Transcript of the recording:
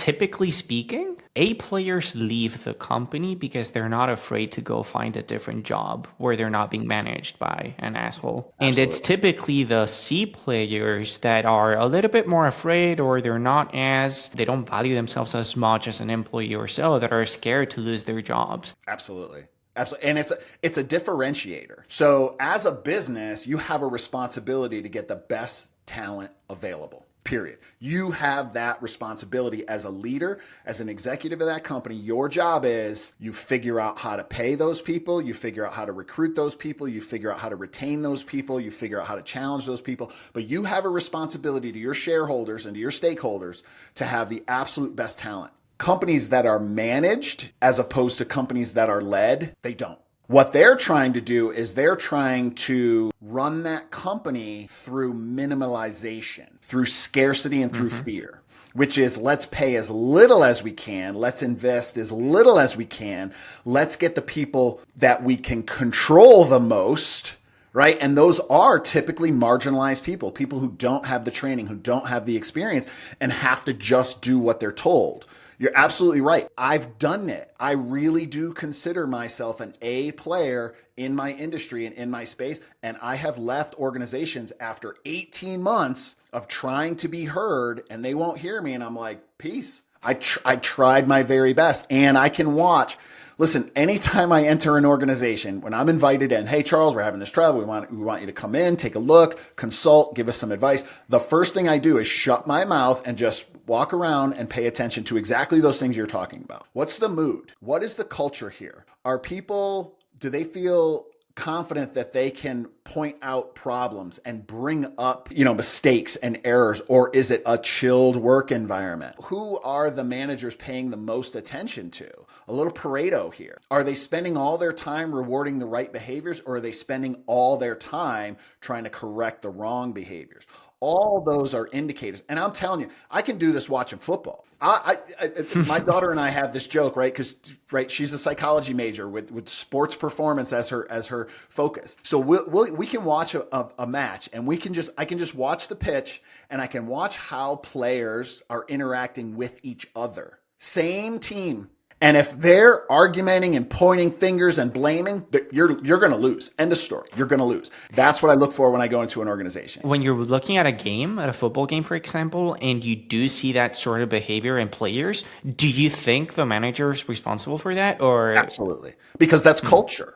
typically speaking, A players leave the company because they're not afraid to go find a different job where they're not being managed by an asshole. And it's Absolutely. typically the C players that are a little bit more afraid, or they don't value themselves as much as an employee or so, that are scared to lose their jobs. Absolutely. Absolutely. And it's a differentiator. So as a business, you have a responsibility to get the best talent available. Period. You have that responsibility as a leader, as an executive of that company. Your job is you figure out how to pay those people, you figure out how to recruit those people, you figure out how to retain those people, you figure out how to challenge those people. But you have a responsibility to your shareholders and to your stakeholders to have the absolute best talent. Companies that are managed as opposed to companies that are led, they don't. What they're trying to do is they're trying to run that company through minimalization, through scarcity and through Mhm. fear, which is let's pay as little as we can, let's invest as little as we can, let's get the people that we can control the most, right? And those are typically marginalized people, people who don't have the training, who don't have the experience, and have to just do what they're told. You're absolutely right. I've done it. I really do consider myself an A player in my industry and in my space. And I have left organizations after 18 months of trying to be heard, and they won't hear me. And I'm like, peace. I tried my very best, and I can watch. Listen, anytime I enter an organization, when I'm invited in, hey, Charles, we're having this trouble. We want you to come in, take a look, consult, give us some advice. The first thing I do is shut my mouth and just walk around and pay attention to exactly those things you're talking about. What's the mood? What is the culture here? Do they feel confident that they can point out problems and bring up, mistakes and errors, or is it a chilled work environment? Who are the managers paying the most attention to? A little Pareto here. Are they spending all their time rewarding the right behaviors, or are they spending all their time trying to correct the wrong behaviors? All those are indicators. And I'm telling you, I can do this watching football. My daughter and I have this joke, right? Because right, she's a psychology major with sports performance as her focus. So we can watch a match, and I can just watch the pitch, and I can watch how players are interacting with each other. Same team. And if they're arguing and pointing fingers and blaming, you're going to lose. End of story. You're going to lose. That's what I look for when I go into an organization. When you're looking at a football game, for example, and you do see that sort of behavior in players, do you think the manager is responsible for that? Or Absolutely. Because that's culture.